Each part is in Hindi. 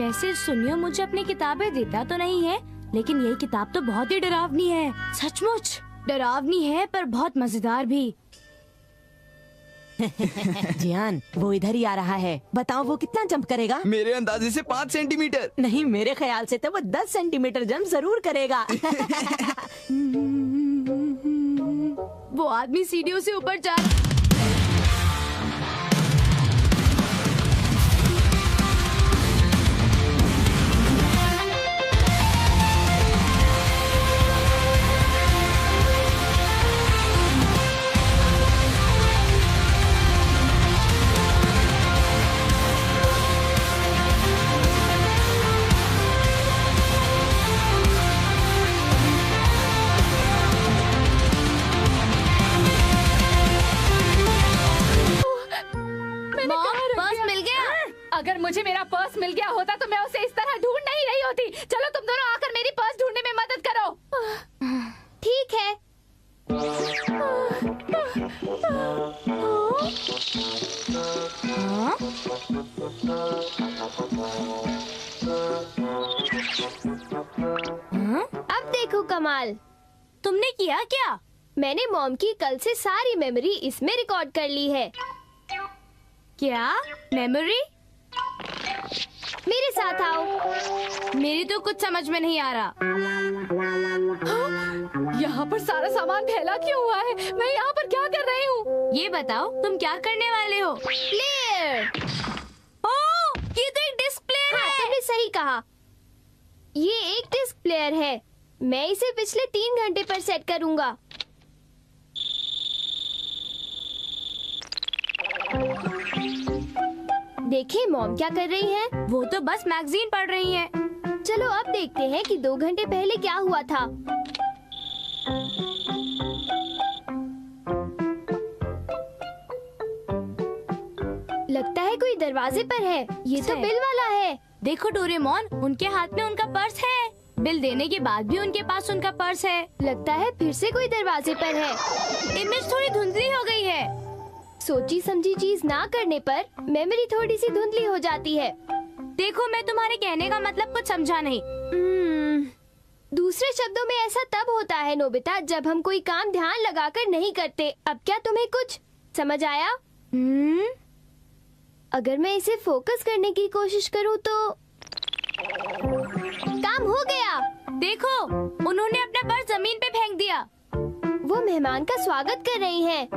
वैसे सुनियो, मुझे अपनी किताबें देता तो नहीं है, लेकिन यही किताब तो बहुत ही डरावनी है। सचमुच डरावनी है पर बहुत मजेदार भी। जियान, वो इधर ही आ रहा है। बताओ वो कितना जंप करेगा? मेरे अंदाजे से 5 सेंटीमीटर। नहीं, मेरे ख्याल से तो वो 10 सेंटीमीटर जंप जरूर करेगा। वो आदमी सीढ़ियों से ऊपर जा रहा। अगर मुझे मेरा पर्स मिल गया होता तो मैं उसे इस तरह ढूंढ नहीं रही होती। चलो तुम दोनों आकर मेरी पर्स ढूंढने में मदद करो। ठीक है। अब देखो कमाल। तुमने किया क्या? मैंने मॉम की कल से सारी मेमोरी इसमें रिकॉर्ड कर ली है। क्या मेमोरी? मेरे साथ आओ। मेरी तो कुछ समझ में नहीं आ रहा। यहाँ पर सारा सामान फैला क्यों हुआ है? मैं यहाँ पर क्या कर रही हूँ? ये बताओ तुम क्या करने वाले हो? प्लेयर। ओह, ये तो एक डिस्क प्लेयर है। तुमने सही कहा, ये एक डिस्क प्लेयर है। मैं इसे पिछले 3 घंटे पर सेट करूँगा। देखिए मॉम क्या कर रही हैं? वो तो बस मैगजीन पढ़ रही हैं। चलो अब देखते हैं कि 2 घंटे पहले क्या हुआ था। लगता है कोई दरवाजे पर है। ये तो बिल वाला है। देखो डोरेमोन, उनके हाथ में उनका पर्स है। बिल देने के बाद भी उनके पास उनका पर्स है। लगता है फिर से कोई दरवाजे पर है। इमेज थोड़ी धुंधली हो गई है। सोची समझी चीज ना करने पर मेमोरी थोड़ी सी धुंधली हो जाती है। देखो, मैं तुम्हारे कहने का मतलब कुछ समझा नहीं। दूसरे शब्दों में ऐसा तब होता है नोबिता, जब हम कोई काम ध्यान लगाकर नहीं करते। अब क्या तुम्हें कुछ समझ आया? अगर मैं इसे फोकस करने की कोशिश करूँ तो काम हो गया। देखो, उन्होंने अपना पर्स जमीन पे फेंक दिया। वो मेहमान का स्वागत कर रही हैं।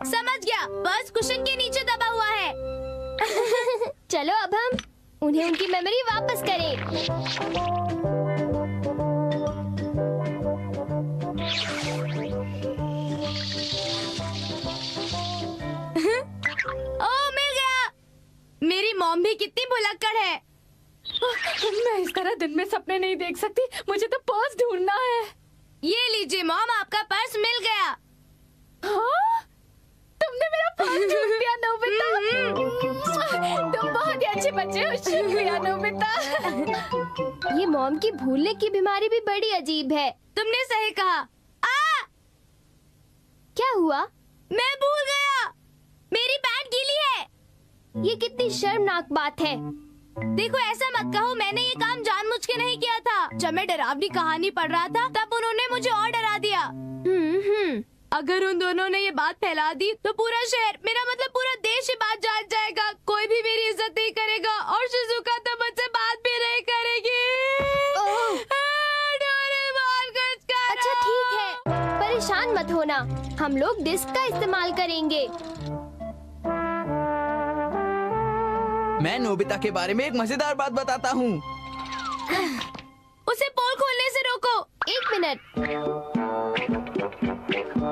समझ गया, पर्स कुशन के नीचे दबा हुआ है। चलो अब हम उन्हें उनकी मेमोरी वापस करें। ओह, मिल गया। मेरी मॉम भी कितनी भुलक्कड़ है। मैं इस तरह दिन में सपने नहीं देख सकती। मुझे तो पर्स ढूंढना है। ये लीजिए मॉम, आपका पर्स मिल गया। हाँ? तुमने मेरा पर्स ढूंढ लिया नोबिता। तुम बहुत ही अच्छे बच्चे हो। शुक्रिया नोबिता। ये मॉम की भूलने की बीमारी भी बड़ी अजीब है। तुमने सही कहा। क्या हुआ? मैं भूल गया, मेरी पैंट गीली है। ये कितनी शर्मनाक बात है। देखो, ऐसा मत कहो, मैंने ये काम जानबूझ के नहीं किया था। जब मैं डरावनी कहानी पढ़ रहा था तब उन्होंने मुझे और डरा दिया। अगर उन दोनों ने ये बात फैला दी तो पूरा शहर, मेरा मतलब पूरा देश ये बात जान जाएगा। कोई भी मेरी इज्जत नहीं करेगा और शिजुका तो मुझसे बात भी नहीं करेगी। डोरेमोन, कुछ करो। अच्छा ठीक है, परेशान मत होना। हम लोग डिस्क का इस्तेमाल करेंगे। मैं नोबिता के बारे में एक मजेदार बात बताता हूँ। उसे पोल खोलने से रोको। 1 मिनट।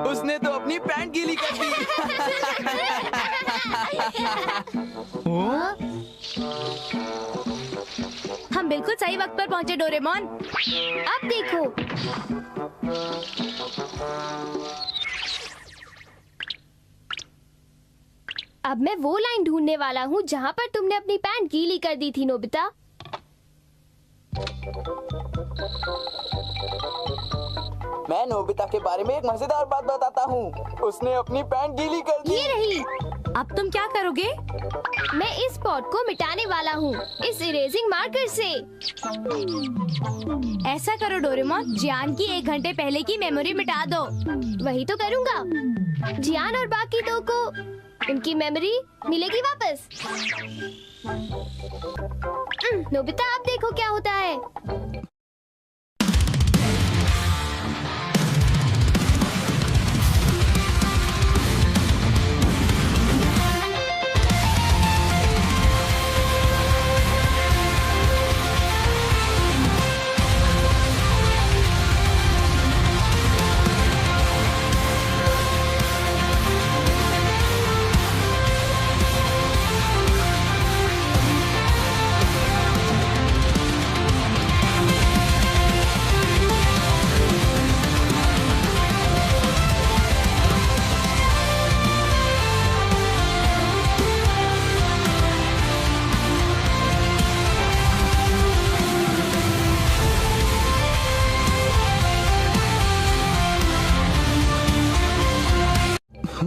उसने तो अपनी पैंट गीली कर दी। हम बिल्कुल सही वक्त पर पहुँचे डोरेमोन। अब देखो, अब मैं वो लाइन ढूंढने वाला हूँ जहाँ पर तुमने अपनी पैंट गीली कर दी थी नोबिता। मैं नोबिता के बारे में एक मजेदार बात बताता हूँ। उसने अपनी पैंट गीली कर दी। ये रही। अब तुम क्या करोगे? मैं इस स्पॉट को मिटाने वाला हूँ इस इरेजिंग मार्कर से। ऐसा करो डोरेमोन, जियान की 1 घंटे पहले की मेमोरी मिटा दो। वही तो करूँगा। जियान और बाकी दो को उनकी मेमोरी मिलेगी वापस। नोबिता, आप देखो क्या होता है।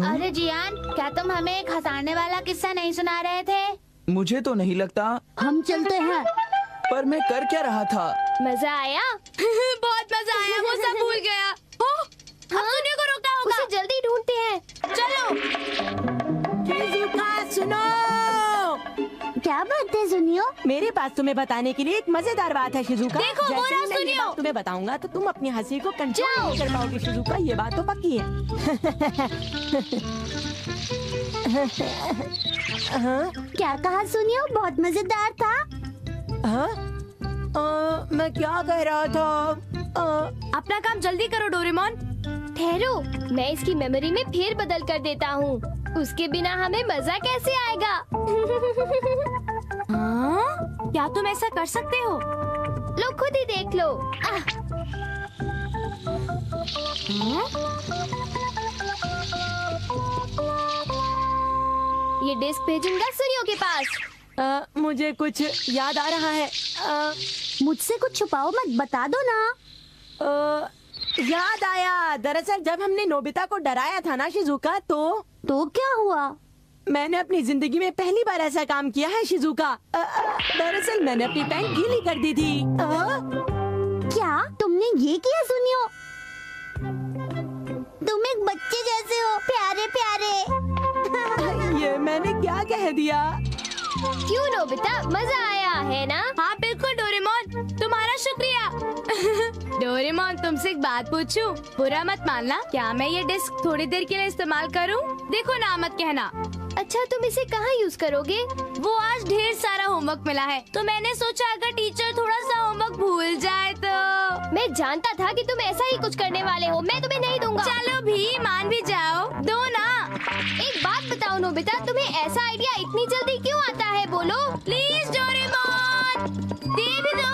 अरे जियान, क्या तुम हमें एक हंसाने वाला किस्सा नहीं सुना रहे थे? मुझे तो नहीं लगता, हम चलते हैं। पर मैं कर क्या रहा था? मजा आया? बहुत मजा आया, वो सब भूल गया। ओह, अब सुनियो को रोकना होगा। उसे जल्दी ढूंढते हैं। चलो। शिजुका, सुनो। क्या बात है सुनियो? मेरे पास तुम्हें बताने के लिए एक मजेदार बात है शिजुका। देखो, वो जैसे रहा ही मैं ये सुनियो। बात तुम्हें बताऊंगा तो तुम अपनी हंसी को कंट्रोल नहीं कर पाओगे शिजुका, ये बात तो पक्की है। हाँ? क्या कहा सुनियो? बहुत मजेदार था। हाँ? मैं क्या कह रहा था? अपना काम जल्दी करो डोरेमोन। ठहरो, मैं इसकी मेमोरी में फेर बदल कर देता हूँ। उसके बिना हमें मजा कैसे आएगा? हाँ? क्या तुम ऐसा कर सकते हो? लो खुद ही देख लो। ये डिस्क भेजूंगा सुनियो के पास। मुझे कुछ याद आ रहा है। मुझसे कुछ छुपाओ मत, बता दो ना। याद आया, दरअसल जब हमने नोबिता को डराया था ना शिजुका, तो क्या हुआ? मैंने अपनी जिंदगी में पहली बार ऐसा काम किया है शिजुका। दरअसल मैंने अपनी पैंट गीली कर दी थी। क्या तुमने ये किया सुनियो? तुम एक बच्चे जैसे हो, प्यारे प्यारे। ये मैंने क्या कह दिया? क्यों नोबिता, मजा आया है ना? हाँ बिल्कुल डोरेमोन, तुम्हारा शुक्रिया। डोरेमोन, तुमसे एक बात पूछूं? बुरा मत मानना, क्या मैं ये डिस्क थोड़ी देर के लिए इस्तेमाल करूं? देखो ना मत कहना। अच्छा, तुम इसे कहाँ यूज करोगे? वो आज ढेर सारा होमवर्क मिला है, तो मैंने सोचा अगर टीचर थोड़ा सा होमवर्क भूल जाए तो। मैं जानता था कि तुम ऐसा ही कुछ करने वाले हो। मैं तुम्हें नहीं दूंगा। चलो भी, मान भी जाओ, दो ना। एक बात बताओ नोबिता, तुम्हें ऐसा आइडिया इतनी जल्दी क्यों आता है? बोलो प्लीज डोरेमोन, दे भी दो